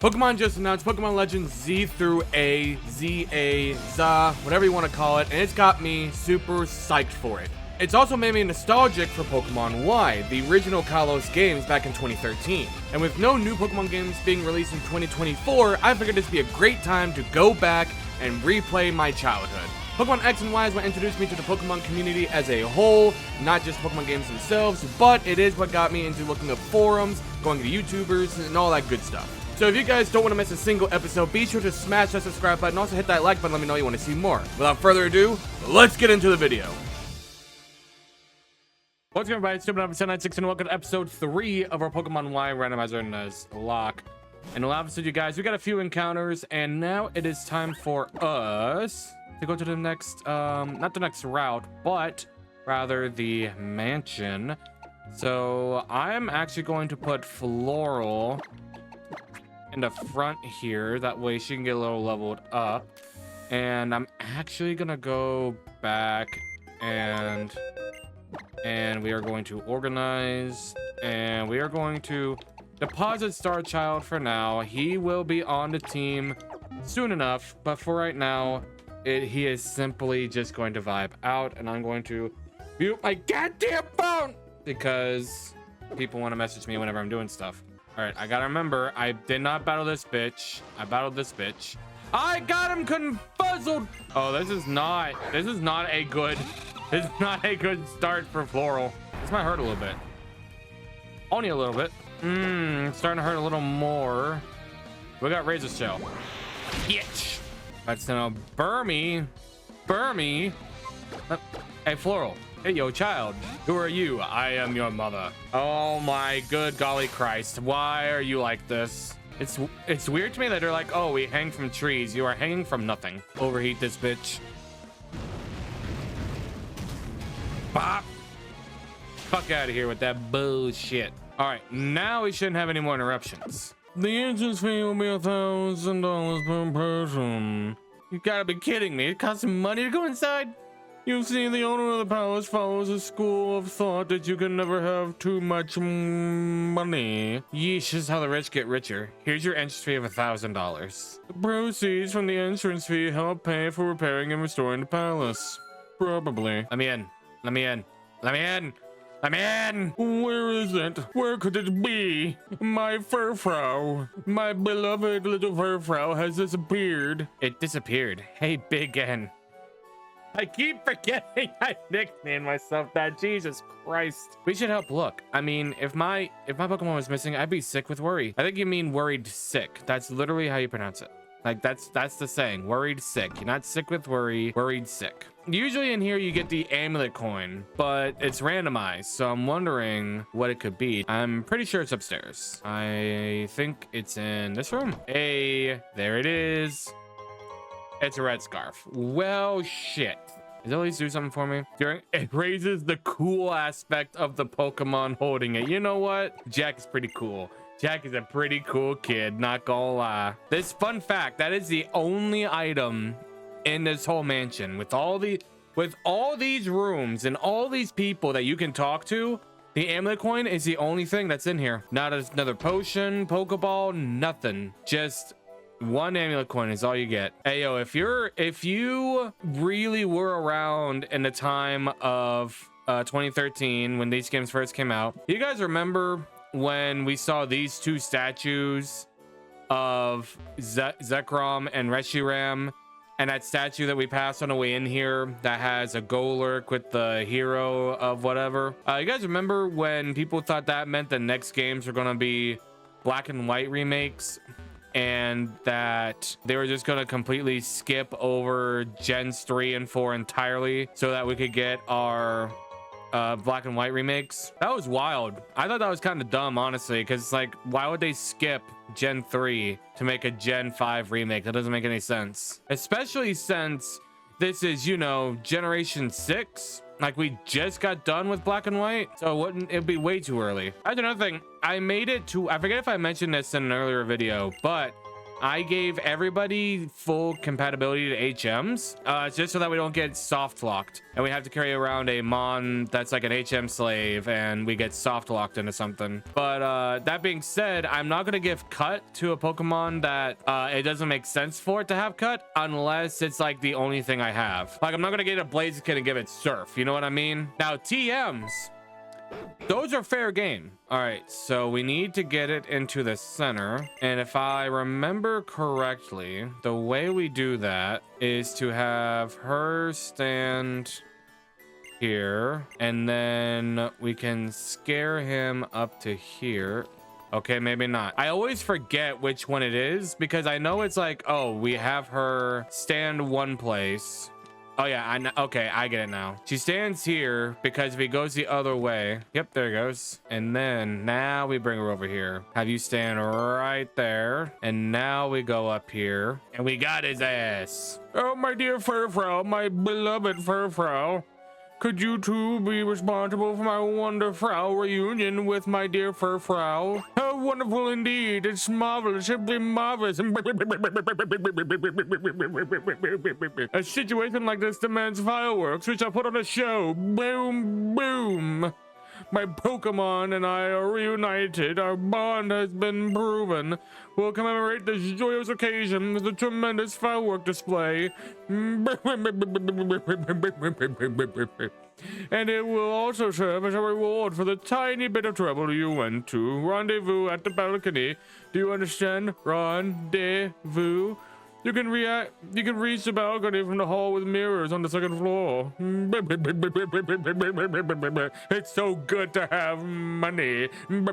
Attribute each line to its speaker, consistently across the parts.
Speaker 1: Pokemon just announced Pokemon Legends Z through A, ZA, ZA, whatever you want to call it, and it's got me super psyched for it. It's also made me nostalgic for Pokemon Y, the original Kalos games back in 2013. And with no new Pokemon games being released in 2024, I figured this would be a great time to go back and replay my childhood. Pokemon X and Y is what introduced me to the Pokemon community as a whole, not just Pokemon games themselves, but it is what got me into looking up forums, going to YouTubers, and all that good stuff. So if you guys don't want to miss a single episode, be sure to smash that subscribe button, also hit that like button, let me know you want to see more. Without further ado, let's get into the video. What's going on, everybody? It's Stupid Number 796 and welcome to episode 3 of our Pokemon Y Randomizer Nuzlocke. In the last episode, you guys, we got a few encounters, and now it is time for us to go to the next, not the next route, but rather the mansion. So I'm actually going to put Floral in the front here, that way she can get a little leveled up. And I'm actually gonna go back and we are going to organize, and we are going to deposit Star Child for now. He will be on the team soon enough, but for right now he is simply just going to vibe out, and I'm going to mute my goddamn phone because people want to message me whenever I'm doing stuff. All right, I gotta remember, I did not battle this bitch. I battled this bitch. I got him confuzzled. Oh, this is not a good start for Floral. This might hurt a little bit. Only a little bit. It's starting to hurt a little more. We got Razor Shell. Bitch. That's now Burmy. Hey, Floral. Hey, yo, child. Who are you? I am your mother. Oh my good golly Christ. Why are you like this? It's weird to me that they're like, oh, we hang from trees. You are hanging from nothing. Overheat this bitch. Bop. Fuck out of here with that bullshit. All right, now we shouldn't have any more interruptions. The entrance fee will be $1,000 per person. You gotta be kidding me. It costs some money to go inside. You see, the owner of the palace follows a school of thought that you can never have too much money. Yeesh, is how the rich get richer. Here's your entrance fee of $1,000. The proceeds from the entrance fee help pay for repairing and restoring the palace. Probably. Let me in. Let me in. Let me in. Let me in. Where is it? Where could it be? My Furfrau. My beloved little Furfrau has disappeared. It disappeared. Hey, Big N. I keep forgetting I nicknamed myself that. Jesus Christ. We should help look. I mean, if my Pokemon was missing, I'd be sick with worry. I think you mean worried sick. That's literally how you pronounce it. Like, that's the saying. Worried sick. You're not sick with worry. Worried sick. Usually in here you get the amulet coin, but it's randomized, so I'm wondering what it could be. I'm pretty sure it's upstairs. I think it's in this room. Hey, there it is. It's a red scarf. Well, shit. Does it at least do something for me? It raises the cool aspect of the Pokemon holding it. You know what? Jack is pretty cool. Jack is a pretty cool kid, not gonna lie. This fun fact, that is the only item in this whole mansion. With all these rooms and all these people that you can talk to, the amulet coin is the only thing that's in here. Not another potion, Pokeball, nothing. Just one amulet coin is all you get. Hey, yo, if you really were around in the time of 2013 when these games first came out, you guys remember when we saw these two statues of Zekrom and Reshiram, and that statue that we passed on the way in here that has a Golurk with the hero of whatever? You guys remember when people thought that meant the next games were gonna be black and white remakes, and that they were just gonna completely skip over gens 3 and 4 entirely so that we could get our black and white remakes? That was wild. I thought that was kind of dumb, honestly, because like, why would they skip gen 3 to make a gen 5 remake? That doesn't make any sense, especially since this is, you know, generation 6. Like, we just got done with black and white, so it'd be way too early. That's another thing. I made it to, I forget if I mentioned this in an earlier video, but I gave everybody full compatibility to HMs, just so that we don't get soft locked and we have to carry around a Mon that's like an HM slave and we get soft locked into something. But that being said, I'm not gonna give cut to a Pokemon that it doesn't make sense for it to have cut unless it's like the only thing I have. Like, I'm not gonna get a Blaziken and give it Surf, you know what I mean? Now TMs, those are fair game. All right, so we need to get it into the center, and if I remember correctly, the way we do that is to have her stand here, and then we can scare him up to here. Okay, maybe not. I always forget which one it is because I know it's like, oh, we have her stand one place. Oh yeah, I know. Okay, I get it now. She stands here because if he goes the other way, yep, there he goes. And then now we bring her over here. Have you stand right there. And now we go up here and we got his ass. Oh, my dear Furfrau, my beloved Furfrau. Could you two be responsible for my wonderful reunion with my dear Furfrau? How wonderful indeed. It's marvelous, simply marvelous. A situation like this demands fireworks, which I put on a show. Boom, boom. My Pokemon and I are reunited. Our bond has been proven. We'll commemorate this joyous occasion with a tremendous firework display. And it will also serve as a reward for the tiny bit of trouble you went to. Rendezvous at the balcony. Do you understand? Rendezvous. You can reach the balcony from the hall with mirrors on the second floor. It's so good to have money. Maybe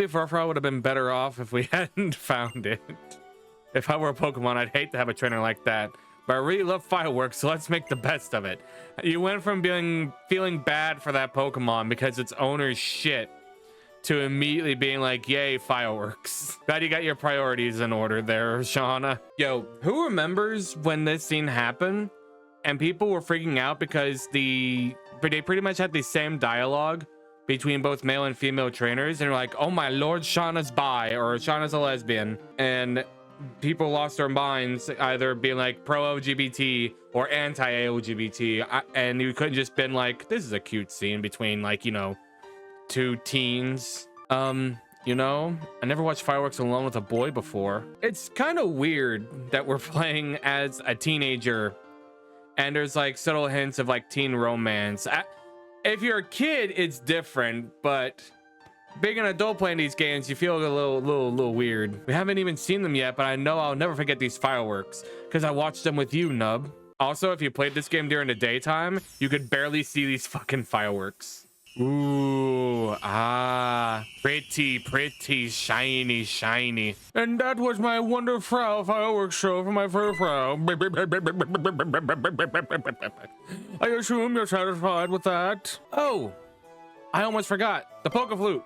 Speaker 1: Furfrau would have been better off if we hadn't found it. If I were a Pokemon, I'd hate to have a trainer like that. But I really love fireworks, so let's make the best of it. You went from feeling bad for that Pokemon because its owner's shit to immediately being like, yay, fireworks. Glad you got your priorities in order there, Shauna. Yo, who remembers when this scene happened and people were freaking out because they pretty much had the same dialogue between both male and female trainers, and they're like, oh my lord, Shauna's bi or Shauna's a lesbian, and people lost their minds either being like pro-LGBT or anti-LGBT, and you couldn't just been like, this is a cute scene between, like, you know, two teens. You know, I never watched fireworks alone with a boy before. It's kind of weird that we're playing as a teenager and there's like subtle hints of like teen romance. If you're a kid, it's different, but being an adult playing these games, you feel a little weird. We haven't even seen them yet, but I know I'll never forget these fireworks because I watched them with you, Nub. Also, if you played this game during the daytime, you could barely see these fucking fireworks. Ooh, pretty, shiny. And that was my wonderful fireworks show for my Furfrau. I assume you're satisfied with that? Oh, I almost forgot. The Poke Flute.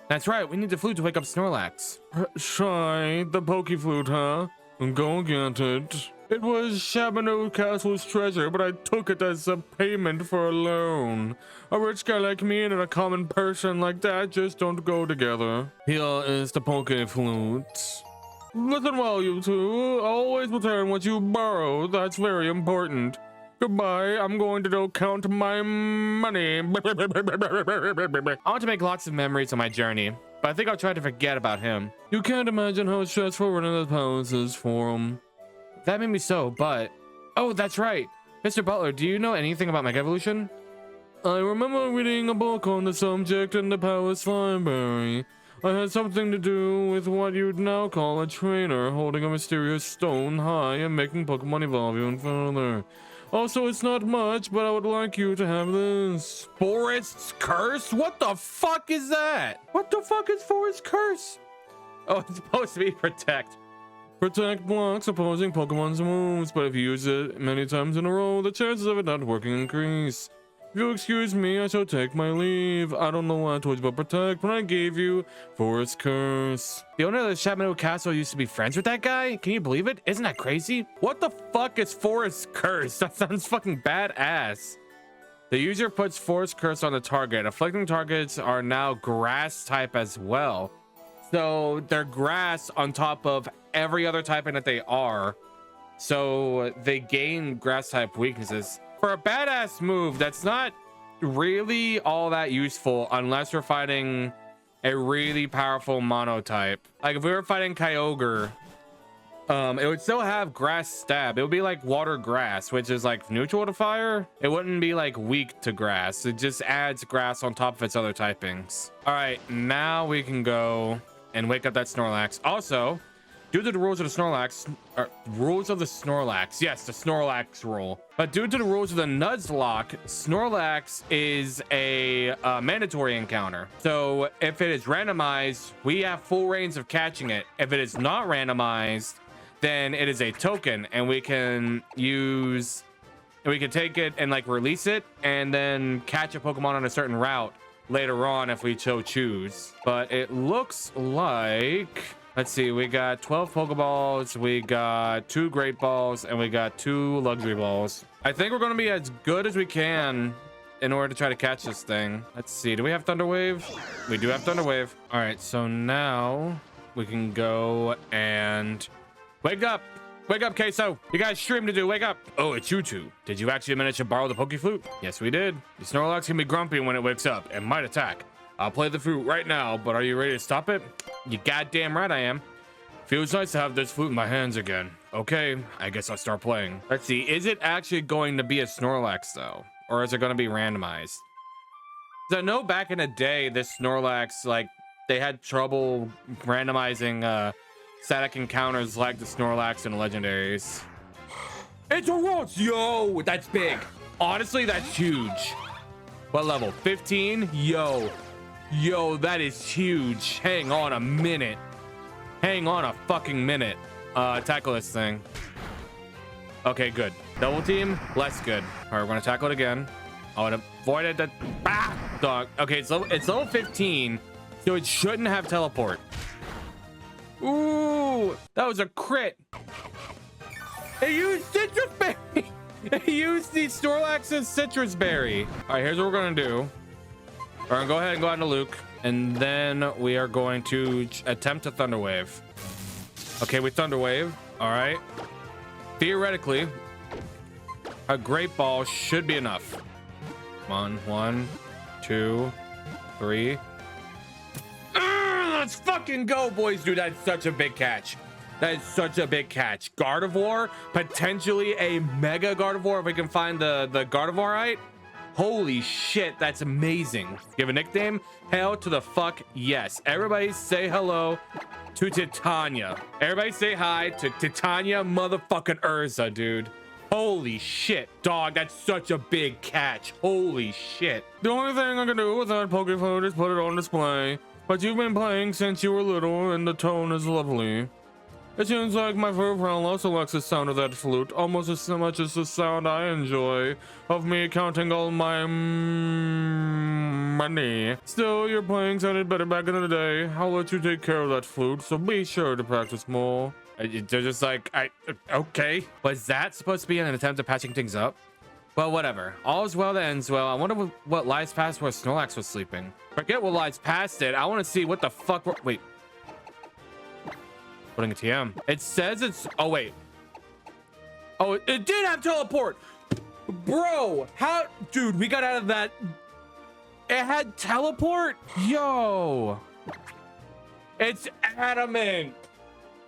Speaker 1: That's right, we need the flute to wake up Snorlax. Shy, the Poke Flute, huh? Go get it. It was Shabano Castle's treasure, but I took it as a payment for a loan. A rich guy like me and a common person like that just don't go together. Here is the Poke Flute. Listen well, you two. Always return what you borrow. That's very important. Goodbye. I'm going to go count my money. I want to make lots of memories on my journey, but I think I'll try to forget about him. You can't imagine how stressful running the palace is for him. That made me so, but... Oh, that's right. Mr. Butler, do you know anything about Mega Evolution? I remember reading a book on the subject in the palace library. I had something to do with what you'd now call a trainer holding a mysterious stone high and making Pokemon evolve even further. Also, it's not much, but I would like you to have this. Forest's Curse? What the fuck is that? What the fuck is Forest's Curse? Oh, it's supposed to be Protect. Protect blocks opposing Pokemon's moves, but if you use it many times in a row, the chances of it not working increase. If you'll excuse me, I shall take my leave. I don't know why I told you about Protect when I gave you Forest Curse. The owner of the Shabano Castle used to be friends with that guy? Can you believe it? Isn't that crazy? What the fuck is Forest Curse? That sounds fucking badass. The user puts Forest Curse on the target. Afflicting targets are now grass type as well. So they're grass on top of every other typing that they are. So they gain grass type weaknesses. For a badass move, that's not really all that useful unless we're fighting a really powerful monotype. Like if we were fighting Kyogre, it would still have grass stab. It would be like water grass, which is like neutral to fire. It wouldn't be like weak to grass. It just adds grass on top of its other typings. All right, now we can go and wake up that Snorlax. Also, due to the rules of the Snorlax, yes, the Snorlax rule. But due to the rules of the Nuzlocke, Snorlax is a mandatory encounter. So if it is randomized, we have full range of catching it. If it is not randomized, then it is a token, and we can take it and like release it and then catch a Pokemon on a certain route later on if we so choose. But it looks like, let's see, we got 12 Pokeballs, we got 2 Great Balls, and we got 2 Luxury Balls. I think we're going to be as good as we can in order to try to catch this thing. Let's see, do we have Thunder Wave? We do have Thunder Wave. All right, so now we can go and wake up. Wake up, Queso. You guys stream to do. Wake up. Oh, it's you two. Did you actually manage to borrow the Poke Flute? Yes, we did. The Snorlax can be grumpy when it wakes up and might attack. I'll play the flute right now, but are you ready to stop it? You goddamn right I am. Feels nice to have this flute in my hands again. Okay, I guess I'll start playing. Let's see, is it actually going to be a Snorlax though? Or is it going to be randomized? Because I know back in the day, this Snorlax, like, they had trouble randomizing static encounters like the Snorlax and legendaries. It's a Roach! Yo, that's big. Honestly, that's huge. What level? 15? Yo, that is huge. Hang on a minute. Hang on a fucking minute. Tackle this thing. Okay, good. Double team, less good. All right, we're gonna tackle it again. I would avoid it. That dog. Okay, it's level 15, so it shouldn't have teleport. Ooh, that was a crit. It used Citrus Berry. It used the Snorlax's Citrus Berry. All right, here's what we're gonna do. We're gonna go ahead and go on to Luke, and then we are going to attempt to Thunder Wave. Okay, we Thunder Wave. All right. Theoretically, a Great Ball should be enough. Come on, 1, 2, 3. Let's fucking go, boys. Dude, that's such a big catch. That is such a big catch. Gardevoir, potentially a Mega Gardevoir if we can find the Gardevoirite. Holy shit, that's amazing. You have a nickname? Hell to the fuck yes. Everybody say hello to Titania. Everybody say hi to Titania motherfucking Urza, dude. Holy shit, dog, that's such a big catch. Holy shit. The only thing I can do with that Poke Flute is put it on display. But you've been playing since you were little, and the tone is lovely. It seems like my favorite friend also likes the sound of that flute, almost as much as the sound I enjoy of me counting all my money. Still, your playing sounded better back in the day. I'll let you take care of that flute, so be sure to practice more. They're just like, okay. Was that supposed to be an attempt at patching things up? Well, whatever. All's well that ends well. I wonder what lies past where Snorlax was sleeping. Forget what lies past it. I want to see what the fuck. Wait. Putting a TM. It says it's. Oh, wait. Oh, it did have teleport. Bro, how. Dude, we got out of that. It had teleport? Yo. It's adamant.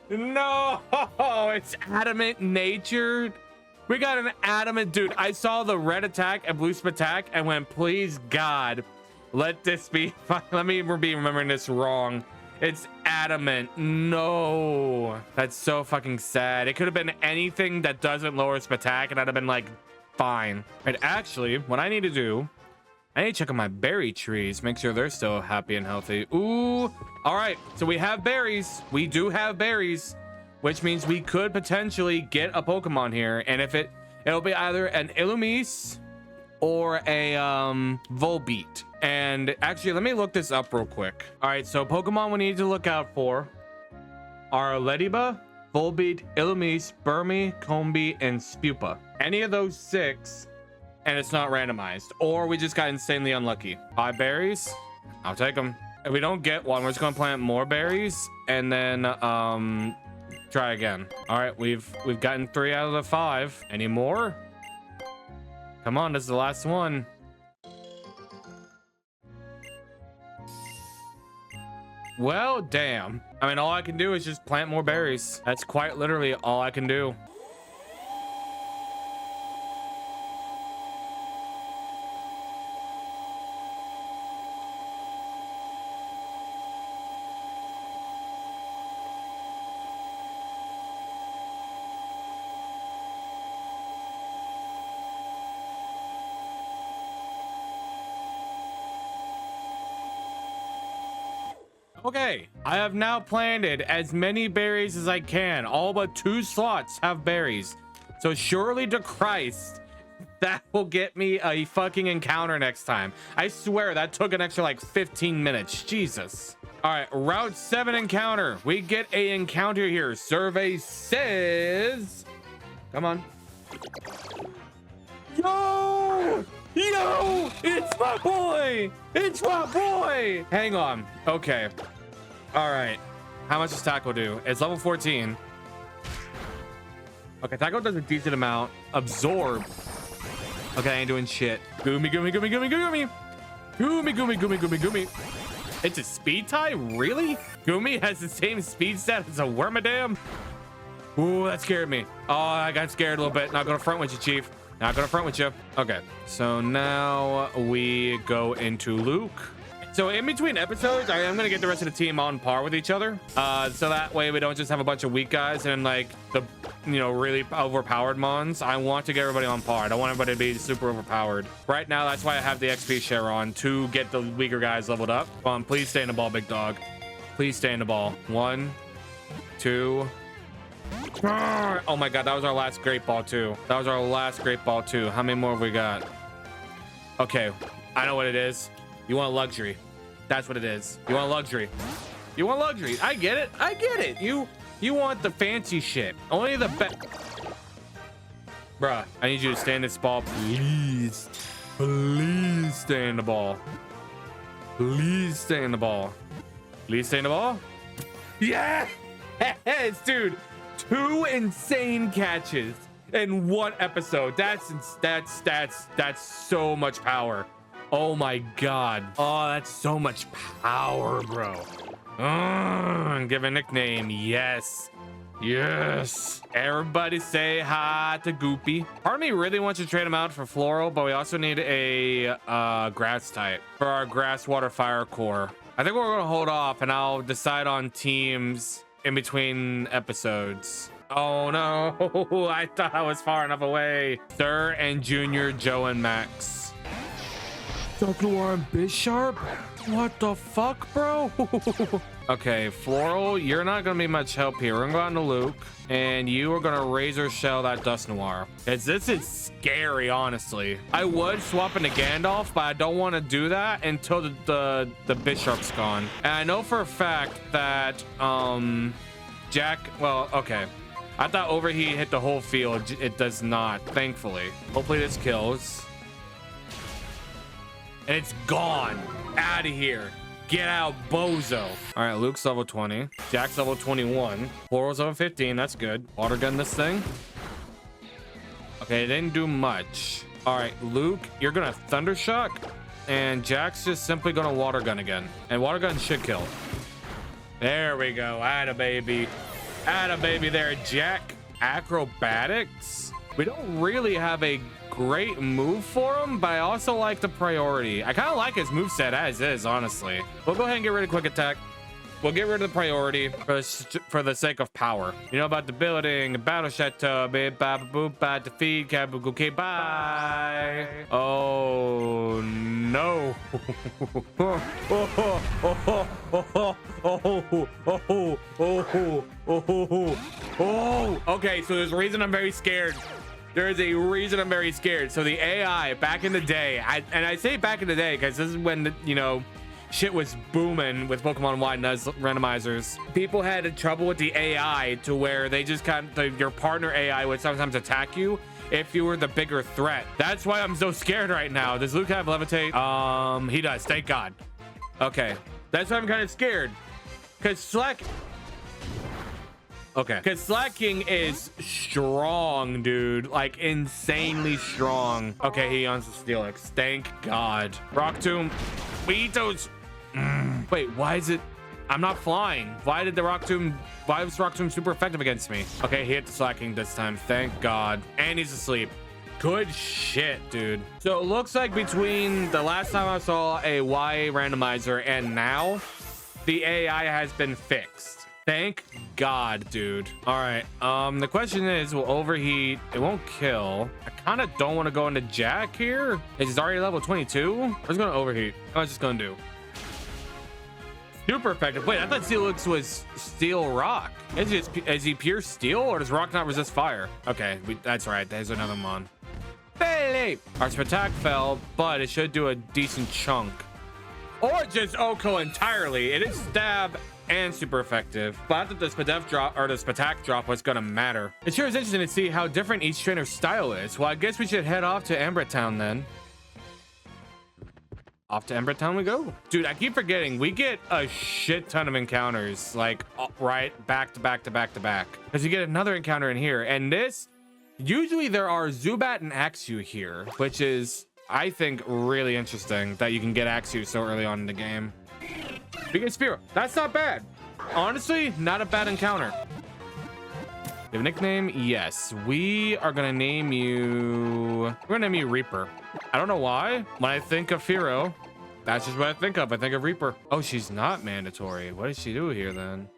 Speaker 1: No, it's adamant natured. We got an adamant, dude. I saw the red attack and blue attack and went, please God, let this be. Let me be remembering this wrong. It's adamant. No, that's so fucking sad. It could have been anything that doesn't lower its attack, and I'd have been like, fine. And actually, what I need to do, I need to check on my berry trees, make sure they're still happy and healthy. Ooh, all right. So we have berries. We do have berries, which means we could potentially get a Pokemon here. And if it'll be either an Illumise or a Volbeat. And actually, let me look this up real quick. All right, so Pokemon we need to look out for are Lediba, Volbeat, Illumise, Burmy, Combee, and Spupa. Any of those 6, and it's not randomized. Or we just got insanely unlucky. 5 berries, I'll take them. If we don't get one, we're just gonna plant more berries and then try again. All right, we've gotten 3 out of the 5. Any more? Come on, this is the last one. Well, damn. I mean, all I can do is just plant more berries. That's quite literally all I can do. Okay, I have now planted as many berries as I can. All but 2 slots have berries. So surely to Christ, that will get me a fucking encounter next time. I swear that took an extra like 15 minutes. Jesus. All right, Route 7 encounter. We get a encounter here. Survey says... Come on. Yo! Yo! It's my boy! It's my boy! Hang on. Okay. All right. How much does Tackle do? It's level 14. Okay, Tackle does a decent amount. Absorb. Okay, I ain't doing shit. Goomy, goomy, goomy, goomy, goomy. Goomy, goomy, goomy, goomy, goomy. It's a speed tie? Really? Goomy has the same speed stat as a Wormadam? Ooh, that scared me. Oh, I got scared a little bit. Not gonna front with you, Chief. Not gonna front with you. Okay, so now we go into Luke. So in between episodes, I'm gonna get the rest of the team on par with each other. So that way we don't just have a bunch of weak guys and like the, really overpowered mons. I want to get everybody on par. I don't want everybody to be super overpowered. Right now, that's why I have the XP share on to get the weaker guys leveled up. Come on, please stay in the ball, big dog. Please stay in the ball. 1, 2. Oh my god, that was our last great ball too. That was our last great ball too. How many more have we got? Okay, I know what it is. You want luxury. That's what it is. You want luxury. You want luxury. I get it. I get it. You want the fancy shit. Only the best. Bruh, I need you to stay in this ball, please. Please stay in the ball. Please stay in the ball. Please stay in the ball. Yeah! Yes, dude. 2 insane catches in 1 episode. That's so much power. Oh my god. Oh, that's so much power, bro. Give a nickname. Yes. Yes. Everybody say hi to Goopy. Part of me really wants to trade him out for Floral, but we also need a grass type for our grass, water, fire core. I think we're gonna hold off and I'll decide on teams in between episodes. Oh no, I thought I was far enough away. Sir and Junior, Joe and Max. Ducknoir and Bisharp? What the fuck, bro? Okay, Floral, you're not gonna be much help here. We're gonna go on to Luke, and you are gonna Razor Shell that Dusknoir. Cause this is scary, honestly. I would swap into Gandalf, but I don't want to do that until the Bisharp's gone. And I know for a fact that Jack, well, okay. I thought Overheat hit the whole field. It does not, thankfully. Hopefully this kills. And it's gone. Out of here. Get out, bozo. All right, Luke's level 20. Jack's level 21. Floral's level 15. That's good. Water gun this thing. Okay, it didn't do much. All right, Luke, you're gonna Thunder Shock, and Jack's just simply gonna Water Gun again. And Water Gun should kill. There we go. Atta baby. Atta baby there, Jack. Acrobatics. We don't really have a great move for him, but I also like the priority. I kind of like his moveset as is, honestly. We'll go ahead and get rid of quick attack. We'll get rid of the priority for the sake of power. You know about the building, battle chateau, defeat, okay, bye. Oh no. Okay, so there's a reason I'm very scared. There is a reason I'm very scared. So the AI back in the day, and I say back in the day because this is when shit was booming with Pokemon Y randomizers. People had trouble with the AI to where they just your partner AI would sometimes attack you if you were the bigger threat. That's why I'm so scared right now. Does Luke have Levitate? He does, thank God. Okay, That's why I'm kind of scared. Because slacking is strong, dude. Like, insanely strong. Okay, he owns the Steelix. Thank God. Rock Tomb. Weetos. Wait, why is it... I'm not flying. Why was Rock Tomb super effective against me? Okay, he hit the slacking this time. Thank God. And he's asleep. Good shit, dude. So it looks like between the last time I saw a Y randomizer and now, the AI has been fixed. Thank God, dude. All right. The question is, will overheat? It won't kill. I kind of don't want to go into Jack here. He's already level 22. I was going to overheat. I was just going to do. Super effective. Wait, I thought Steelix was steel rock. Is he pure steel, or does rock not resist fire? Okay, that's right. There's another mon. Bailey! Our attack fell, but it should do a decent chunk. Or just Oko entirely. It is stab and super effective. But I thought the Spatak drop was gonna matter. It sure is interesting to see how different each trainer's style is. Well, I guess we should head off to Amber Town then. Off to Ember Town we go. Dude, I keep forgetting we get a shit ton of encounters, like right back to back to back to back, because you get another encounter in here. And this, usually there are Zubat and Axew here, which is, I think, really interesting that you can get Axew so early on in the game. We get Spearow. That's not bad. Honestly, not a bad encounter. You have a nickname? Yes. We are gonna name you... We're gonna name you Reaper. I don't know why. When I think of Fearow, that's just what I think of. I think of Reaper. Oh, she's not mandatory. What does she do here then?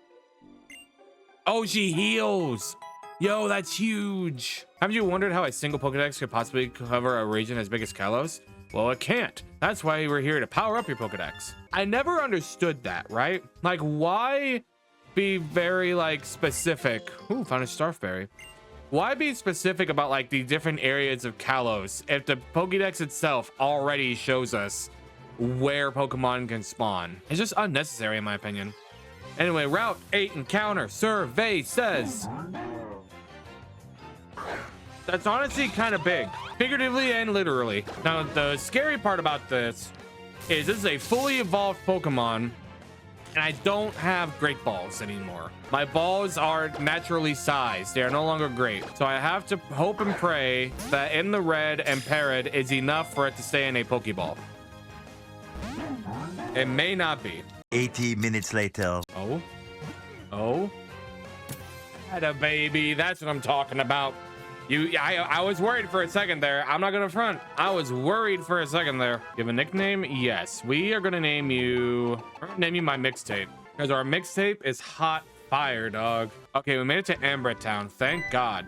Speaker 1: Oh, she heals. Yo, that's huge. Haven't you wondered how a single Pokedex could possibly cover a region as big as Kalos? Well, it can't. That's why we're here to power up your Pokedex. I never understood that, right? Like, why be very, like, specific? Ooh, found a Starfberry. Why be specific about, like, the different areas of Kalos if the Pokédex itself already shows us where Pokemon can spawn? It's just unnecessary, in my opinion. Anyway, Route 8 encounter survey says... That's honestly kind of big, figuratively and literally. Now, the scary part about this is a fully evolved Pokemon, and I don't have great balls anymore. My balls are naturally sized. They are no longer great. So I have to hope and pray that in the red and parrot is enough for it to stay in a Pokeball. It may not be.
Speaker 2: 80 minutes later.
Speaker 1: Oh. Had a baby. That's what I'm talking about. I was worried for a second there. I'm not gonna front. I was worried for a second there. You have a nickname? Yes. We are gonna name you... We're gonna name you my mixtape, because our mixtape is hot fire, dog. Okay, we made it to Amber Town. Thank God.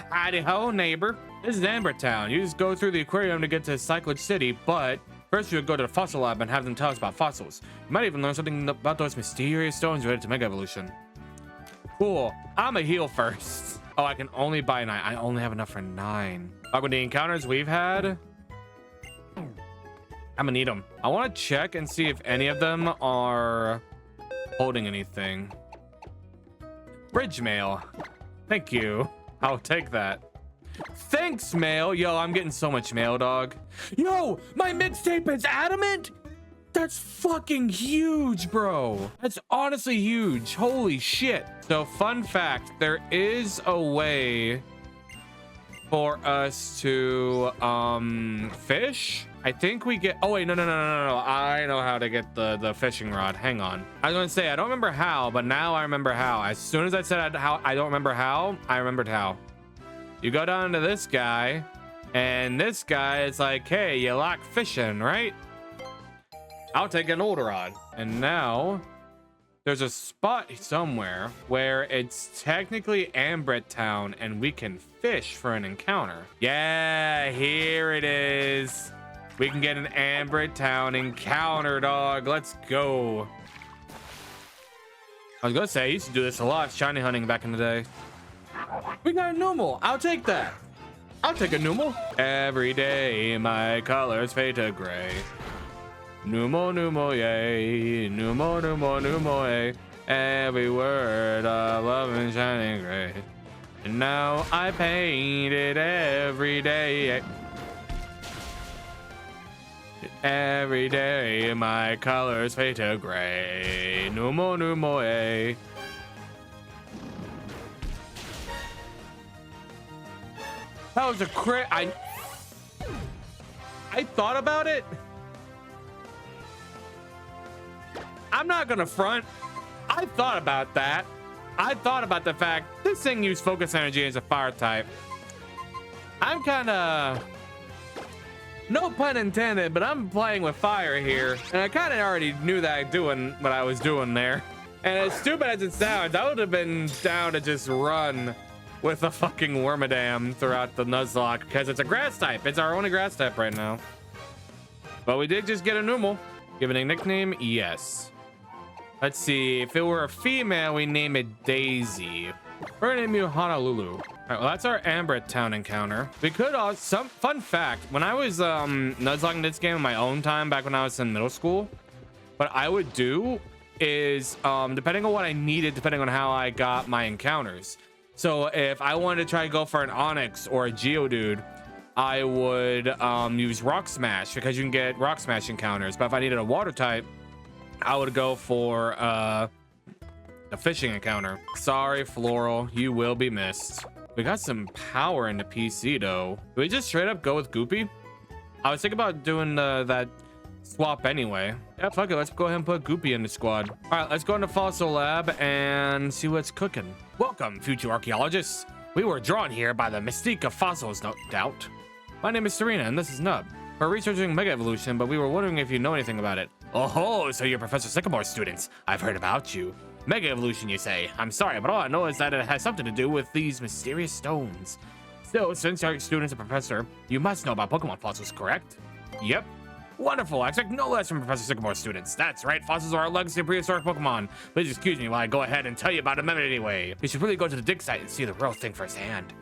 Speaker 1: Howdy ho, neighbor. This is Amber Town. You just go through the aquarium to get to Cyclage City, but first you would go to the fossil lab and have them tell us about fossils. You might even learn something about those mysterious stones related to Mega Evolution. Cool. I'm a heal first. Oh, I can only buy 9. I only have enough for 9. Like with the encounters we've had, I'm gonna need them. I want to check and see if any of them are holding anything. Bridge mail. Thank you. I'll take that. Thanks, mail. Yo, I'm getting so much mail, dog. Yo, my mixtape is adamant. That's fucking huge, bro. That's honestly huge. Holy shit. So, fun fact, there is a way for us to fish. I think we get... Oh, wait, no. I know how to get the fishing rod. Hang on. I was gonna say, I don't remember how, but now I remember how. As soon as I said I don't remember how, I remembered how. You go down to this guy, and this guy is like, hey, you like fishing, right? I'll take an older rod. And now there's a spot somewhere where it's technically Ambret Town and we can fish for an encounter. Yeah, here it is. We can get an Ambret Town encounter, dog. Let's go. I was gonna say, I used to do this a lot, shiny hunting back in the day. We got a Numel. I'll take that. I'll take a Numel. Every day my colors fade to gray. Numel, yay. Numel, yay. Every word of love and shining gray. And now I paint it every day. Every day my colors fade to gray. No more, eh. That was a crit. I thought about it. I'm not gonna front. I thought about that. I thought about the fact this thing used focus energy as a fire type. I'm kind of, no pun intended, but I'm playing with fire here, and I kind of already knew that doing what I was doing there. And as stupid as it sounds, I would have been down to just run with a fucking Wormadam throughout the Nuzlocke because it's a grass type. It's our only grass type right now. But we did just get a Numel. Given a nickname, yes. Let's see, if it were a female, we name it Daisy. We're gonna name you Honolulu. All right, well, that's our Amber Town encounter. We could also, some fun fact, when I was Nuzlocking this game in my own time, back when I was in middle school, what I would do is, depending on what I needed, depending on how I got my encounters. So if I wanted to try to go for an Onyx or a Geodude, I would use Rock Smash because you can get Rock Smash encounters. But if I needed a water type, I would go for a fishing encounter. Sorry, Floral, you will be missed. We got some power in the PC though. Do we just straight up go with Goopy? I was thinking about doing that swap anyway. Yeah, fuck it. Let's go ahead and put Goopy in the squad. All right, let's go into Fossil Lab and see what's cooking. Welcome, future archaeologists. We were drawn here by the mystique of fossils, no doubt. My name is Serena, and this is Nub. We're researching Mega Evolution, but we were wondering if you know anything about it. Oh, so you're Professor Sycamore's students. I've heard about you. Mega Evolution, you say? I'm sorry, but all I know is that it has something to do with these mysterious stones. Still, since you're students of Professor, you must know about Pokemon fossils, correct? Yep. Wonderful. I expect no less from Professor Sycamore's students. That's right, fossils are our legacy of prehistoric Pokemon. Please excuse me while I go ahead and tell you about them anyway. You should really go to the dig site and see the real thing firsthand.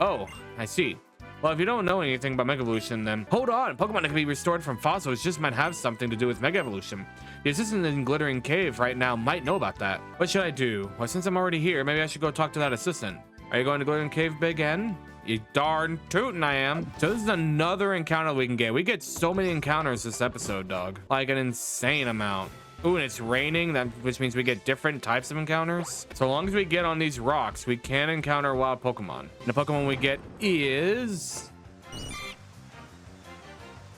Speaker 1: Oh, I see. Well, if you don't know anything about Mega Evolution, then hold on. Pokemon that can be restored from fossils just might have something to do with Mega Evolution. The assistant in Glittering Cave right now might know about that. What should I do? Well, since I'm already here, maybe I should go talk to that assistant. Are you going to Glittering Cave, Big N? You darn tootin' I am. So this is another encounter we can get. We get so many encounters this episode, dog. Like an insane amount. Ooh, and it's raining, which means we get different types of encounters. So long as we get on these rocks, we can encounter wild Pokemon. And the Pokemon we get is...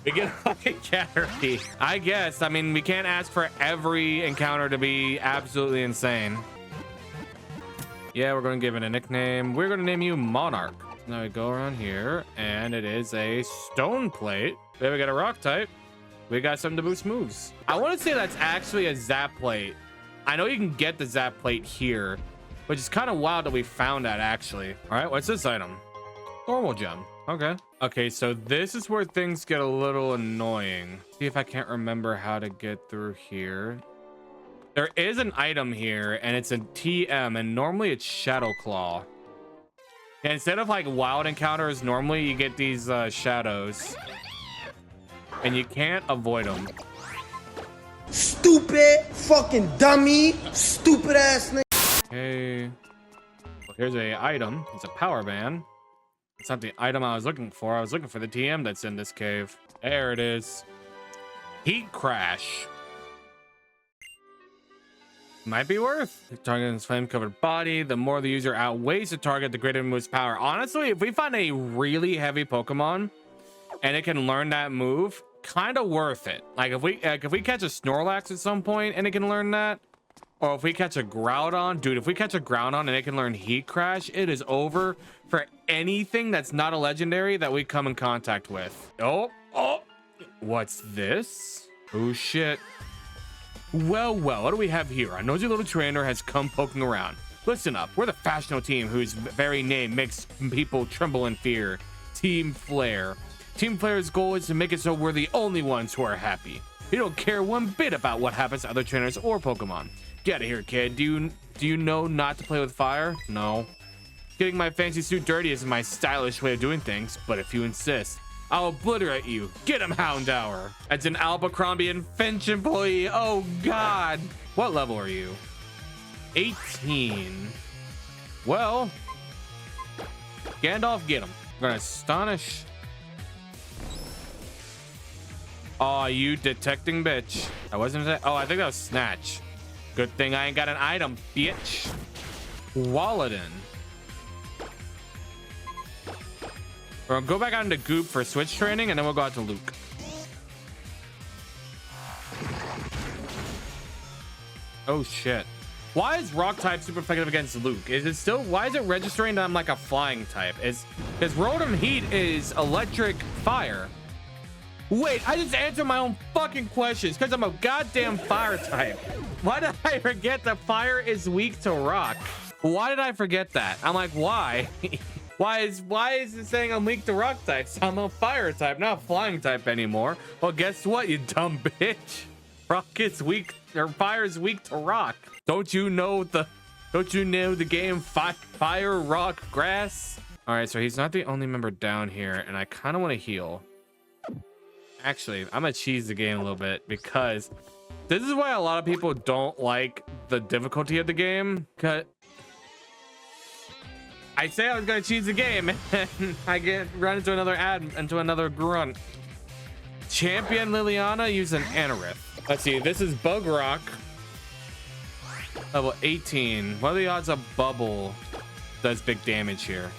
Speaker 1: we get a fucking Caterpie. I guess. I mean, we can't ask for every encounter to be absolutely insane. Yeah, we're going to give it a nickname. We're going to name you Monarch. Now we go around here, and it is a stone plate. There we got a rock type. We got something to boost moves. I want to say that's actually a zap plate. I know you can get the zap plate here, which is kind of wild that we found that actually. All right, what's this item? Normal gem. Okay. Okay, so this is where things get a little annoying. See if I can't remember how to get through here. There is an item here, and it's a TM, and normally it's Shadow Claw. And instead of like wild encounters, normally you get these shadows. And you can't avoid them.
Speaker 3: Stupid fucking dummy, stupid ass nigga.
Speaker 1: Okay. Well, here's a item. It's a power band. It's not the item I was looking for. I was looking for the TM that's in this cave. There it is. Heat Crash. Might be worth. The target is flame-covered body. The more the user outweighs the target, the greater it moves power. Honestly, if we find a really heavy Pokemon and it can learn that move, kind of worth it. Like if we catch a Snorlax at some point and it can learn that, or if we catch a Groudon, dude, if we catch a Groudon and it can learn Heat Crash, it is over for anything that's not a legendary that we come in contact with. Oh, what's this? Oh shit. Well, what do we have here? Our nosy little trainer has come poking around. Listen up, we're the fashionable team whose very name makes people tremble in fear. Team Flare. Team Flare's goal is to make it so we're the only ones who are happy. We don't care one bit about what happens to other trainers or Pokemon. Get out of here, kid. Do you know not to play with fire? No. Getting my fancy suit dirty isn't my stylish way of doing things, but if you insist, I'll obliterate you. Get him, Houndour. That's an Abercrombie and Finch employee. Oh, God. What level are you? 18. Well, Gandalf, get him. We're gonna astonish. Oh, you detecting bitch. I wasn't. Oh, I think that was Snatch. Good thing I ain't got an item, bitch. Wallet in. We'll go back out into Goop for switch training, and then we'll go out to Luke. Oh shit. Why is rock type super effective against Luke? Is it still, why is it registering that I'm like a flying type? Because Rotom Heat is electric fire. Wait, I just answered my own fucking questions because I'm a goddamn fire type. Why did I forget that fire is weak to rock? Why did I forget that? I'm like, why? why is it saying I'm weak to rock types? I'm a fire type, not a flying type anymore. Well, guess what, you dumb bitch? Rock is weak, or fire is weak to rock. Don't you know the game fire, rock, grass? All right, so he's not the only member down here, and I kind of want to heal. Actually, I'm gonna cheese the game a little bit because this is why a lot of people don't like the difficulty of the game. Cause I say I was gonna cheese the game, and I get run into another grunt. Champion Liliana using Anorith. Let's see. This is Bug Rock. Level 18. What are the odds a bubble does big damage here?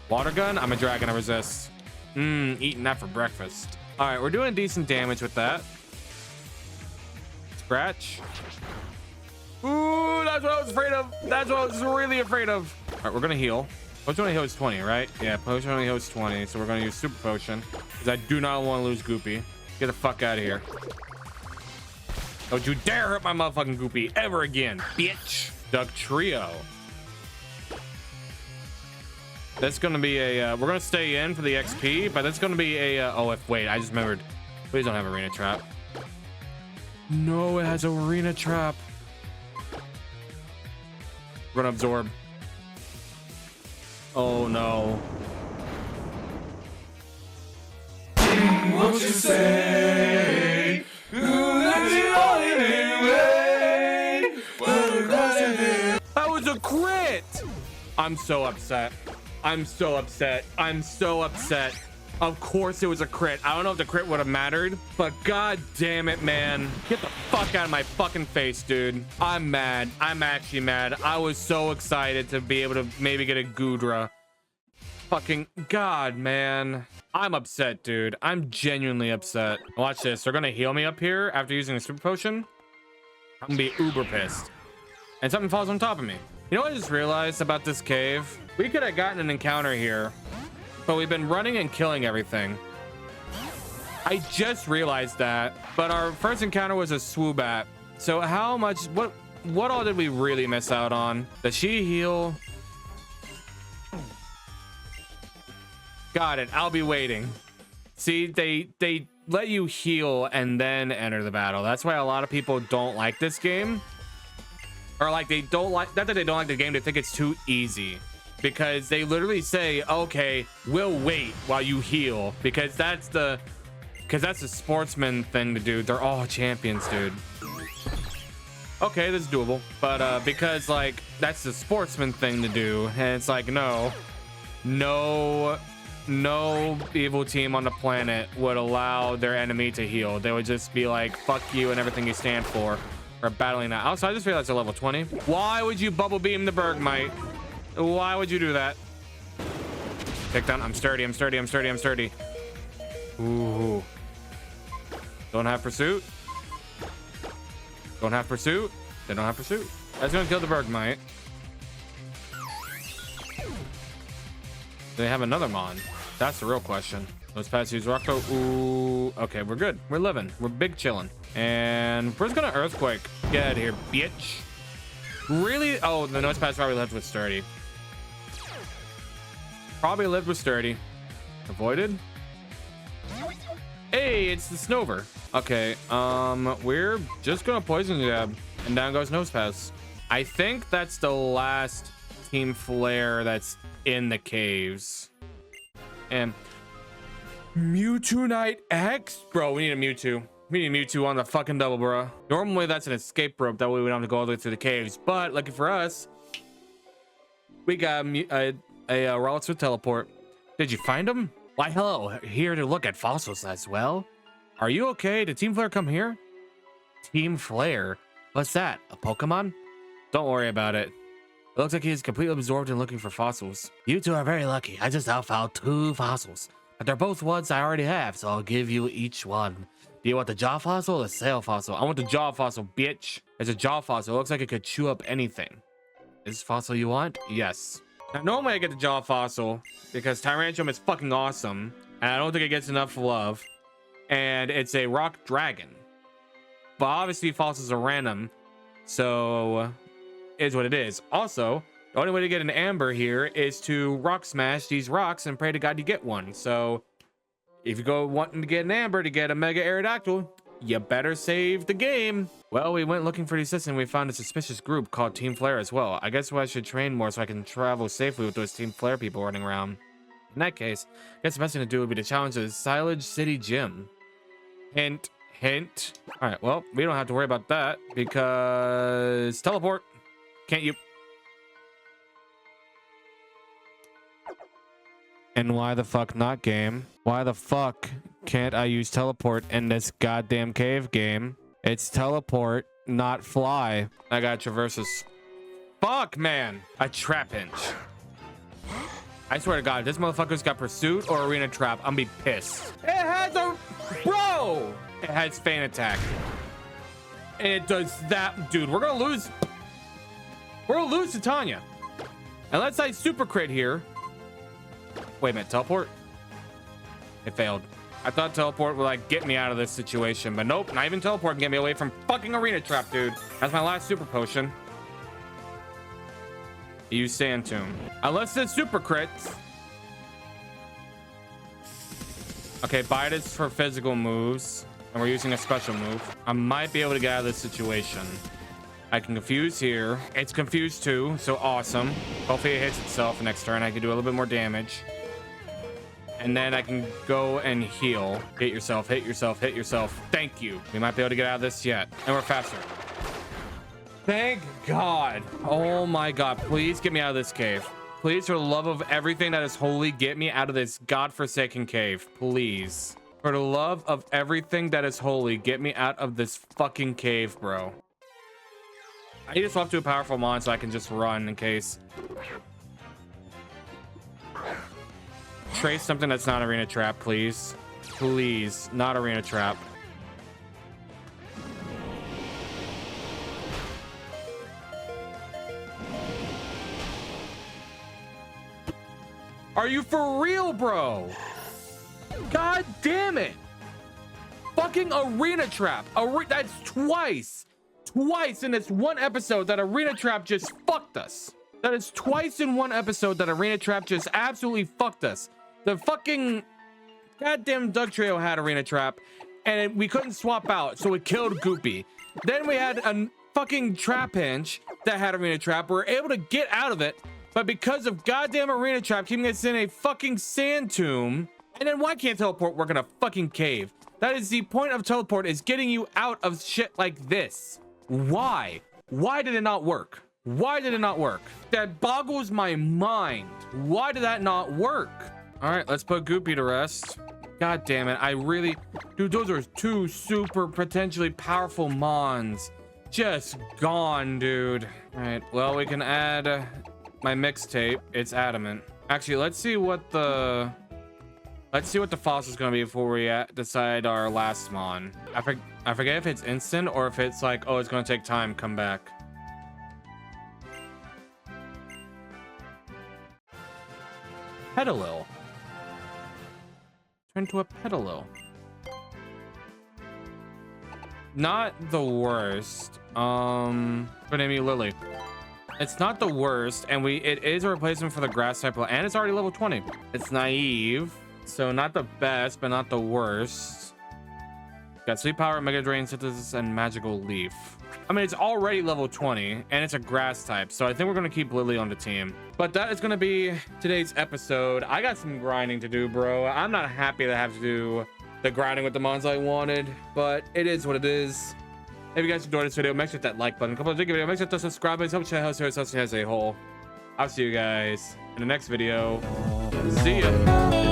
Speaker 1: Water gun. I'm a dragon. I resist. Eating that for breakfast. All right, we're doing decent damage with that. Scratch. Ooh, that's what I was afraid of. That's what I was really afraid of. All right, we're gonna heal. Potion only heals 20, right? Yeah, potion only heals 20, so we're gonna use super potion because I do not want to lose Goopy. Get the fuck out of here. Don't you dare hurt my motherfucking Goopy ever again, bitch. Duck Trio. That's gonna be a we're gonna stay in for the XP, but that's gonna be a wait, I just remembered. Please don't have arena trap. No, it has arena trap. We're gonna absorb. Oh no. What you say? That was a crit. I'm so upset. I'm so upset. I'm so upset. Of course it was a crit. I don't know if the crit would have mattered, but god damn it, man. Get the fuck out of my fucking face, dude. I'm mad. I'm actually mad. I was so excited to be able to maybe get a Goodra. Fucking god, man. I'm upset, dude. I'm genuinely upset. Watch this. They're gonna heal me up here after using a super potion. I'm gonna be uber pissed. And something falls on top of me. You know what I just realized about this cave? We could have gotten an encounter here, but we've been running and killing everything. I just realized that, but our first encounter was a Swoobat. So how much, what all did we really miss out on? Does she heal? Got it. I'll be waiting. See, they let you heal and then enter the battle. That's why a lot of people don't like this game. Or like they don't like, not that they don't like the game, they think it's too easy. Because they literally say, okay, we'll wait while you heal. Because that's the sportsman thing to do. They're all champions, dude. Okay, this is doable. But because like that's the sportsman thing to do. And it's like, no evil team on the planet would allow their enemy to heal. They would just be like, fuck you and everything you stand for. Or battling that. Also, I just realized they're level 20. Why would you bubble beam the Bergmite? Why would you do that? Take down. I'm sturdy. I'm sturdy. I'm sturdy. I'm sturdy. Ooh. Don't have pursuit. Don't have pursuit. They don't have pursuit. That's gonna kill the Bergmite. Do they have another Mon? That's the real question. Let's pass use Rocco. Ooh. Okay, we're good. We're living. We're big chilling. And we're just gonna Earthquake. Get out of here, bitch. Really? Oh, the Noise Pass probably lived with Sturdy. Probably lived with Sturdy. Avoided. Hey, it's the Snover. Okay, we're just gonna Poison Jab. And down goes Nose Pass. I think that's the last Team Flare that's in the caves. And Mewtwo Knight X? Bro, we need a Mewtwo. We need a Mewtwo on the fucking double, bro. Normally that's an escape rope. That way we don't have to go all the way through the caves. But lucky for us, we got a Rowlitz with teleport. Did you find him? Why, hello. Here to look at fossils as well. Are you okay? Did Team Flare come here? Team Flare? What's that? A Pokemon? Don't worry about it. It looks like he's completely absorbed in looking for fossils. You two are very lucky. I just outfound 2 fossils. But they're both ones I already have, so I'll give you each one. Do you want the jaw fossil or the sail fossil? I want the jaw fossil, bitch. It's a jaw fossil. It looks like it could chew up anything. Is this fossil you want? Yes. Now, normally I get the jaw fossil because Tyrantrum is fucking awesome. And I don't think it gets enough love. And it's a rock dragon. But obviously fossils are random. So, is what it is. Also, the only way to get an amber here is to rock smash these rocks and pray to God you get one. So, if you go wanting to get an amber to get a Mega Aerodactyl, you better save the game. Well, we went looking for the assistant and we found a suspicious group called Team Flare as well. I guess I should train more so I can travel safely with those Team Flare people running around. In that case, I guess the best thing to do would be to challenge the Silage City Gym. Hint, hint. All right, well, we don't have to worry about that because teleport. Can't you? And why the fuck not, game? Why the fuck can't I use teleport in this goddamn cave game? It's teleport, not fly. I got traverses. Fuck, man. A trap hinge. I swear to God, this motherfucker's got pursuit or arena trap. I'm gonna be pissed. It has a... Bro! It has feint attack. And it does that. Dude, we're gonna lose... We're gonna lose to Tanya. Unless I super crit here. Wait a minute, teleport? It failed. I thought teleport would like get me out of this situation, but nope, not even teleport can get me away from fucking arena trap, dude. That's my last super potion. Use Sand Tomb. Unless it's super crits. Okay, Bite is for physical moves, and we're using a special move. I might be able to get out of this situation. I can confuse here. It's confused too, so awesome. Hopefully it hits itself next turn. I can do a little bit more damage. And then I can go and heal. Hit yourself, hit yourself, hit yourself. Thank you. We might be able to get out of this yet. And we're faster. Thank God. Oh my God. Please get me out of this cave. Please, for the love of everything that is holy, get me out of this godforsaken cave. Please. For the love of everything that is holy, get me out of this fucking cave, bro. I need to swap to a powerful mon so I can just run in case. Trace something that's not arena trap, please. Please, not arena trap. Are you for real, bro? God damn it. Fucking arena trap. That's twice. Twice in this one episode that arena trap just fucked us. That is twice in one episode that arena trap just absolutely fucked us. The fucking goddamn Doug Trio had arena trap and we couldn't swap out, so it killed Goopy. Then we had a fucking trap hinge that had arena trap. We were able to get out of it, but because of goddamn arena trap keeping us in a fucking sand tomb. And then why can't teleport work in a fucking cave? That is the point of teleport, is getting you out of shit like this. Why? Why did it not work? Why did it not work? That boggles my mind. Why did that not work? All right, let's put Goopy to rest. God damn it. I really... Dude, those are 2 super potentially powerful mons. Just gone, dude. All right, well, we can add my mixtape. It's adamant. Actually, let's see what the fossil is going to be before we decide our last mon. I forget if it's instant or if it's like, oh, it's going to take time, come back. Petalil. Turn to a Petalil. Not the worst. But Amy Lily. It's not the worst, and it is a replacement for the grass type, and it's already level 20. It's naive, so not the best, but not the worst. Got Sleep Power, Mega Drain, Synthesis, and Magical Leaf. I mean, it's already level 20, and it's a grass type, so I think we're going to keep Lily on the team. But that is going to be today's episode. I got some grinding to do, bro. I'm not happy to have to do the grinding with the mons I wanted, but it is what it is. If you guys enjoyed this video, make sure to hit that like button. Make sure to subscribe and help channel as a whole. I'll see you guys in the next video. See ya.